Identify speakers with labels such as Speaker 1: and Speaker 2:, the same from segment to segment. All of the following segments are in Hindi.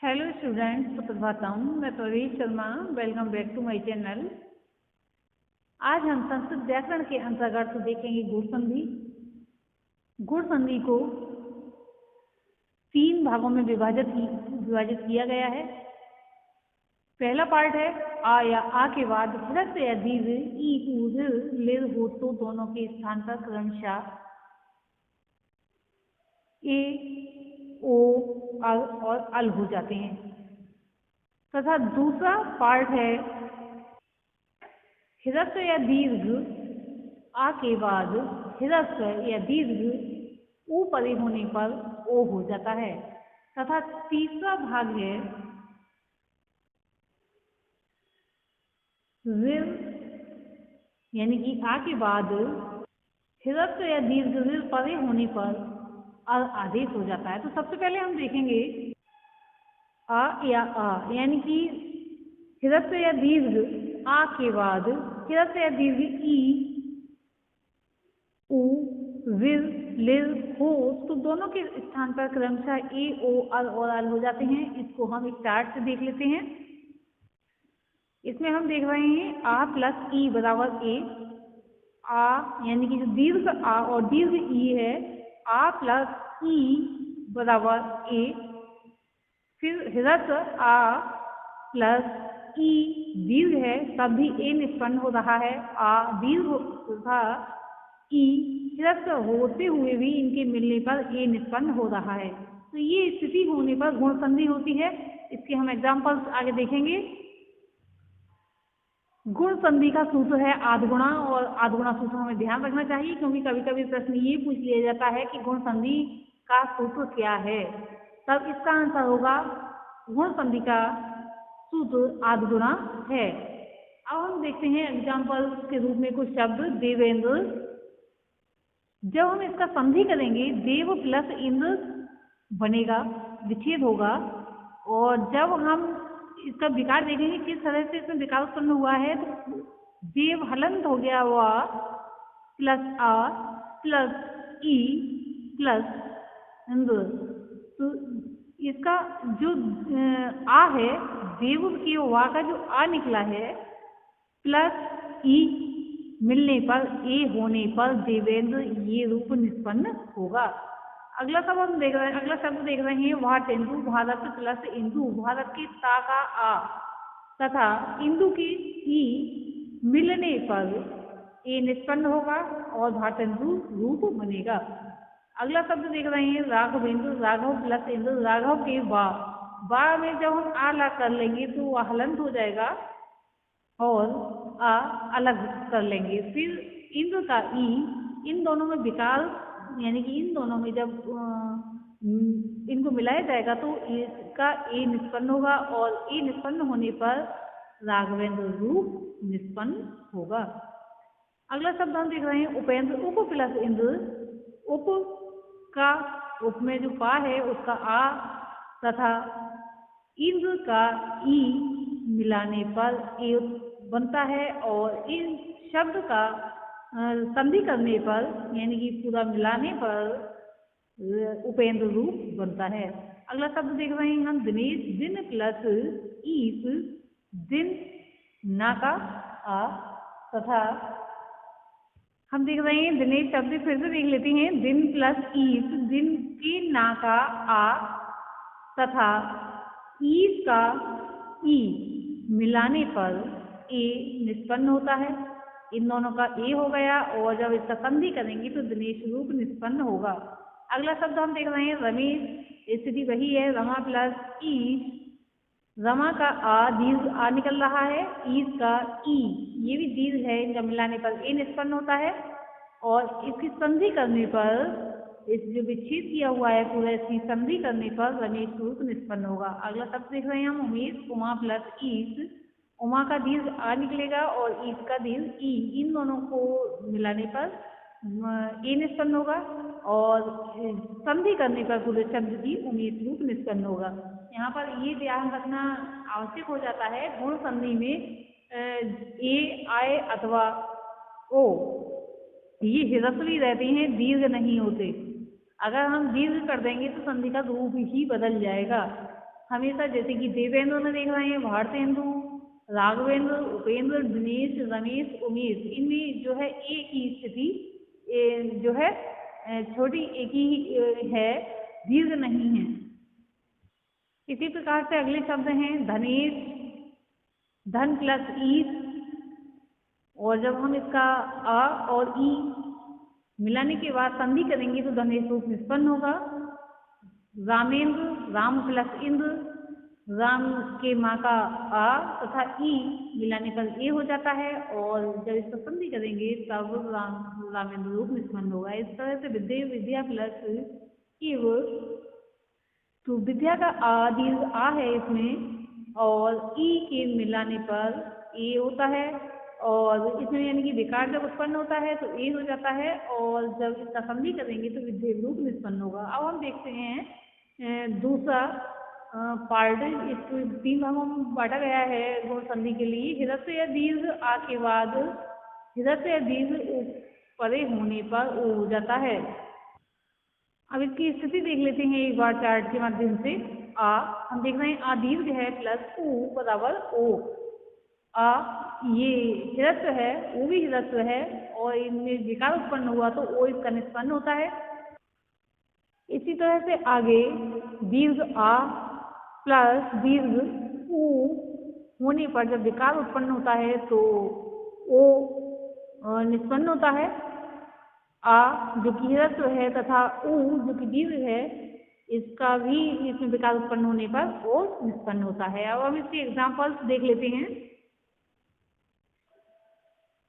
Speaker 1: हेलो स्टूडेंट्स, सुप्रभातम। मैं Praveen Sharma. Welcome back to my channel. आज हम संस्कृत व्याकरण के अंतर्गत देखेंगे गुण संधि। गुण संधि को 3 भागों में विभाजित किया गया है। पहला पार्ट है आ या आ के बाद ह्रस्व या दीर्घ ई उ लिर हो तो दोनों के स्थान पर क्रमशः ए ओ अल और अल हो जाते हैं। तथा दूसरा पार्ट है ह्रस्व या दीर्घ आ के बाद ह्रस्व या दीर्घ ऊ परे होने पर ओ हो जाता है। तथा तीसरा भाग है ऋ यानी कि आ के बाद ह्रस्व या दीर्घ ऋ परे होने पर आदेश हो जाता है। तो सबसे पहले हम देखेंगे आ या आ यानी कि ह्रस्व या दीर्घ आ के बाद ह्रस्व या दीर्घ ई उ विर लिर हो तो दोनों के स्थान पर क्रमशः ए ओ अल और अल हो जाते हैं। इसको हम एक चार्ट से देख लेते हैं। इसमें हम देख रहे हैं आ प्लस ई बराबर ए। आ यानी कि जो दीर्घ आ और दीर्घ ई है, आ प्लस ई बराबर ए। फिर ह्रस्व आ प्लस ई दीर्घ है तब भी ए निष्पन्न हो रहा है। आ दीर्घ तथा ई ह्रस्व होते हुए भी इनके मिलने पर ए निष्पन्न हो रहा है। तो ये स्थिति होने पर गुण संधि होती है। इसके हम एग्जाम्पल्स आगे देखेंगे। गुण संधि का सूत्र है आधगुणा, और आधगुणा सूत्र हमें ध्यान रखना चाहिए क्योंकि कभी कभी प्रश्न ये पूछ लिया जाता है कि गुण संधि का सूत्र क्या है। तब इसका आंसर होगा गुण संधि का सूत्र आधगुणा है। अब हम देखते हैं एग्जाम्पल के रूप में कुछ शब्द। देवेंद्र, जब हम इसका संधि करेंगे देव प्लस इंद्र बनेगा, विच्छेद होगा। और जब हम इसका विकार देखेंगे किस तरह से इसमें विकार उत्पन्न हुआ है, तो देव हलंत हो गया हुआ प्लस आ प्लस ई प्लस इंद्र। तो इसका जो आ है देव की वा का जो आ निकला है प्लस ई मिलने पर ए होने पर देवेंद्र ये रूप निष्पन्न होगा। अगला शब्द हम देख रहे हैं, अगला शब्द देख रहे हैं भारतेंदु। भारत प्लस इंदु, भारत की ता का आ तथा इंदु की ई मिलने पर ए निष्पन्न होगा और भारतेंदु रूप बनेगा। अगला शब्द देख रहे हैं राघवेंद्र। राघव प्लस इंद्र, राघव के बा में जब हम आ ला कर लेंगे तो वह हलंत हो जाएगा और आ अलग कर लेंगे। फिर इंद्र का ई, इन दोनों में विकार यानी कि इन दोनों में जब इनको मिलाया जाएगा तो इसका ए निष्पन्न होगा और ए निष्पन्न होने पर राघवेंद्र रूप निष्पन्न होगा। अगला शब्द हम देख रहे हैं उपेंद्र। उप प्लस इंद्र, उप का उप में जो पा है उसका आ तथा इंद्र का ई मिलाने पर ए बनता है और इन शब्द का संधि करने पर यानी कि पूरा मिलाने पर उपेंद्र रूप बनता है। अगला शब्द देख रहे हैं हम दिनेश। दिन प्लस ईस, दिन ना का आ तथा हम देख रहे हैं दिनेश शब्द फिर से देख लेते हैं। दिन प्लस ईस, दिन के ना का आ तथा ईस का ई मिलाने पर ए निष्पन्न होता है। इन दोनों का ए हो गया और जब इसका संधि करेंगे तो दिनेश रूप निष्पन्न होगा। अगला शब्द हम देख रहे हैं रमेश। स्थिति वही है रमा प्लस ईस, रमा का आ दीर्घ आ निकल रहा है, ईस का ई ये भी दीर्घ है, इनका मिलाने पर ए निष्पन्न होता है और इसकी संधि करने पर इस जो विच्छेद किया हुआ है पूरा इसकी संधि करने पर रमेश रूप निष्पन्न होगा। अगला शब्द देख रहे हैं हम उमेश। उमा प्लस ईस, उमा का दीर्घ आ निकलेगा और ईस का दीर्घ ई, इन दोनों को मिलाने पर ए निष्पन्न होगा और संधि करने पर पूरे शब्द की उमेश रूप निष्पन्न होगा। यहाँ पर ये ध्यान रखना आवश्यक हो जाता है गुण संधि में ए आए अथवा ओ ये ह्रस्वी रहते हैं, दीर्घ नहीं होते। अगर हम दीर्घ कर देंगे तो संधि का रूप ही बदल जाएगा। हमेशा, जैसे कि देवेंद्र में देख रहे हैं भारतेंदु, राघवेंद्र, उपेंद्र, दिनेश, रमेश, उमेश, इनमें जो है एक ही स्थिति जो है छोटी एक ही है, दीर्घ नहीं है। इसी प्रकार से अगले शब्द हैं धनेश, धन प्लस ईस, और जब हम इसका अ और ई मिलाने के बाद संधि करेंगे तो धनेश रूप निष्पन्न होगा। रामेंद्र, राम प्लस इंद्र, राम के माँ का आ तथा ई मिलाने पर ए हो जाता है, और जब इसका संधि करेंगे तब रामेंद्र रूप निष्पन्न होगा। इस तरह से विद्या प्लस इव, तो विद्या का आ दीर्घ आ है इसमें, और ई के मिलाने पर ए होता है, और इसमें यानी कि विकार जब उत्पन्न होता है तो ए हो जाता है, और जब इसका संधि करेंगे तो विद्या रूप निष्पन्न होगा। अब हम देखते हैं दूसरा पार्ट, इसको 3 भागों में बांटा गया है गुण संधि के लिए। हृदय या दीर्घ आ के बाद हृदय या दीर्घ परे होने पर ओ हो जाता है। अब इसकी स्थिति देख लेते हैं एक बार चार्ट के माध्यम से। आ हम देख रहे हैं आ दीर्घ है प्लस ऊ बराबर ओ। आ ये हृदय है, ओ भी हृदय है, और इनमें विकार उत्पन्न हुआ तो ओ इसका निष्पन्न होता है। इसी तरह से आगे दीर्घ आ प्लस दीर्घ ऊ होने पर जब विकार उत्पन्न होता है तो ओ निष्पन्न होता है। आ जो कि हृस्व है तथा ऊ जो कि दीर्घ है, इसका भी इसमें विकार उत्पन्न होने पर ओ निष्पन्न होता है। अब हम इसके एग्जाम्पल्स देख लेते हैं।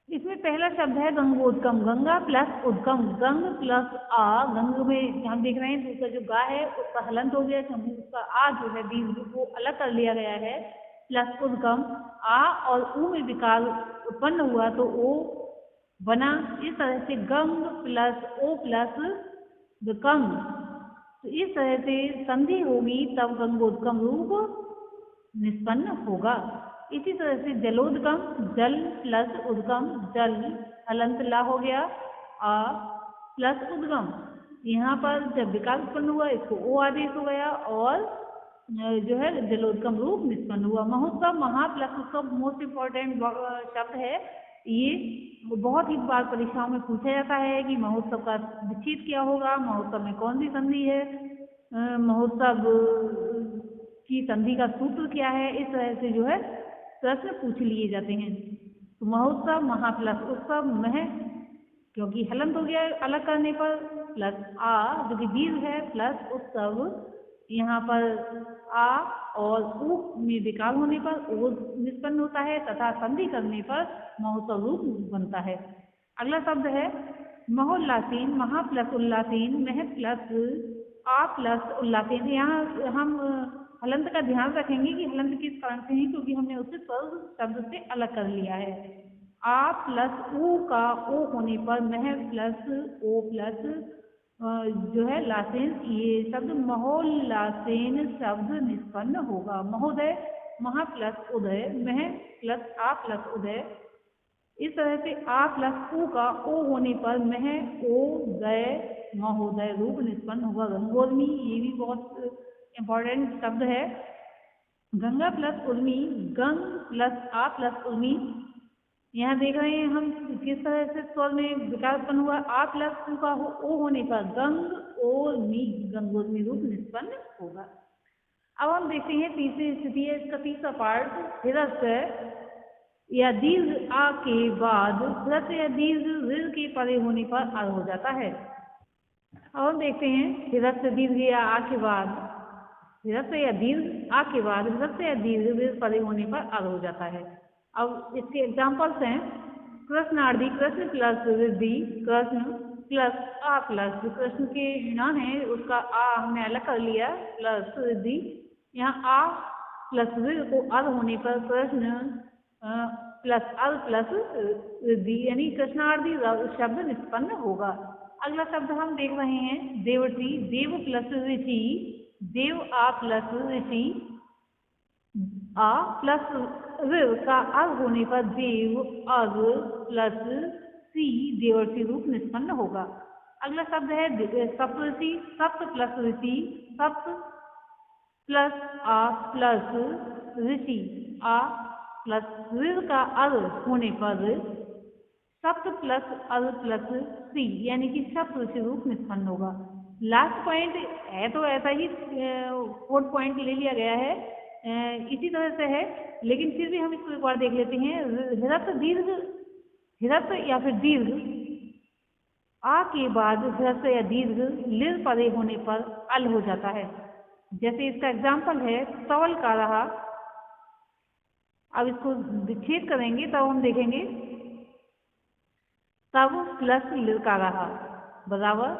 Speaker 1: इसमें पहला शब्द है गंगोदकम, गंगा प्लस उद्गम, गंग प्लस आ, गंग में हम देख रहे हैं दूसरा जो गा है उसका हलंत हो गया, क्योंकि उसका आ जो है दीर्घ वो अलग कर लिया गया है, प्लस उद्गम, आ और ऊ में विकार उत्पन्न हुआ तो ओ बना। इस तरह से गंग प्लस ओ प्लस गंग, तो इस तरह से संधि होगी तब गंगोदकम रूप निष्पन्न होगा। इसी तरह से जलोदगम, जल प्लस उद्गम, जल हलंत ला हो गया, आ प्लस उद्गम, यहाँ पर जब विकार उत्पन्न हुआ इसको ओ आदेश हो गया, और जो है जलोदगम रूप निष्पन्न हुआ। महोत्सव, महा प्लस उत्सव मोस्ट इम्पोर्टेंट शब्द है। ये बहुत ही बार परीक्षाओं में पूछा जाता है कि महोत्सव का विच्छेद क्या होगा, महोत्सव में कौन सी संधि है, महोत्सव की संधि का सूत्र क्या है, इस तरह से जो है प्रश्न पूछ लिए जाते हैं। तो महोत्सव, महा प्लस उत्सव, मह क्योंकि हलंत हो गया अलग करने पर, प्लस आ जो कि दीर्घ है, प्लस उत्सव, यहाँ पर आ और ऊ में विकार होने पर ओ निष्पन्न होता है तथा संधि करने पर महोत्सव रूप बनता है। अगला शब्द है महोल्लासीन, महा प्लस उल्लासीन, मह प्लस आ प्लस उल्लासीन। यहाँ हम हलंत का ध्यान रखेंगे कि हलंत किस कारण से है, क्योंकि हमने उसे स्वर शब्द से अलग कर लिया है। आ प्लस ऊ का ओ होने पर मह प्लस ओ प्लस जो है लासेन, ये शब्द महोल्लासेन शब्द निष्पन्न होगा। महोदय, महा प्लस उदय, मह प्लस आ प्लस उदय, इस तरह से आ प्लस ऊ का ओ होने पर मह ओ दय महोदय रूप निष्पन्न होगा। गंगोर्मी, ये भी बहुत इम्पोर्टेंट शब्द है। गंगा प्लस उर्मी, गंग प्लस आ प्लस उर्मी, यहाँ देख रहे हैं हम किस तरह से स्वर में विकार उत्पन्न हुआ। आ प्लस का ओ होने पर गंग और मी, गंगोर्मी रूप निष्पन्न होगा। अब हम देखते हैं तीसरी स्थिति है, इसका तीसरा पार्ट हृदय या दीर्घ आ के बाद हृदय या दीर्घ ऋ के परे होने पर अर हो जाता है। अब हम देखते हैं हृदय दीर्घ या आ के बाद हृदय या दीर्घ आ के बाद हृदय या दीर्घ ऋ परे होने पर अर हो जाता है। अब इसके एग्जाम्पल्स हैं कृष्णार्धी, कृष्ण प्लस रिद्धि, कृष्ण प्लस आ प्लस, जो कृष्ण के ना है उसका आ हमने अलग कर लिया, प्लस रिद्धि, यहाँ आ प्लस ऋ को अर होने पर कृष्ण प्लस अर प्लस रिद्धि, यानी कृष्णार्धी शब्द निष्पन्न होगा। अगला शब्द हम देख रहे हैं देवर्षि, देव प्लस ऋषि, देव आ प्लस ऋषि, आ प्लस ऋ का अर होने पर देव अर प्लस सी, देवर्षि रूप निष्पन्न होगा। अगला शब्द है सप्तऋषि, सप्त प्लस ऋषि, सप्त प्लस आ प्लस ऋषि, आ प्लस ऋ का अर होने पर सप्त प्लस अर प्लस सी, यानी कि सप्त ऋषि रूप निष्पन्न होगा। लास्ट पॉइंट है तो ऐसा ही फोर्थ पॉइंट ले लिया गया है, इसी तरह से है, लेकिन फिर भी हम इसको एक बार देख लेते हैं। हृत दीर्घ, हृत या फिर दीर्घ आ के बाद हृत या दीर्घ लिर परे होने पर अल हो जाता है। जैसे इसका एग्जाम्पल है तवल का रहा। अब इसको छेद करेंगे तब हम देखेंगे, तब प्लस लिर का रहा बराबर।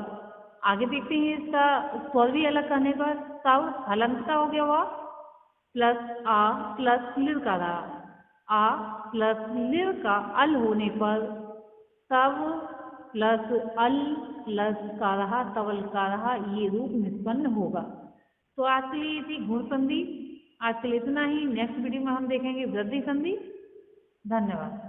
Speaker 1: आगे देखते हैं इसका स्वर भी अलग करने पर, तब हलंत का हो गया हुआ प्लस आ प्लस लिर का रहा, आ प्लस लिर का अल होने पर तब प्लस अल प्लस का रहा तवल का रहा, ये रूप निष्पन्न होगा। तो आज के लिए थी गुण संधि। आज के लिए इतना ही। नेक्स्ट वीडियो में हम देखेंगे वृद्धि संधि। धन्यवाद।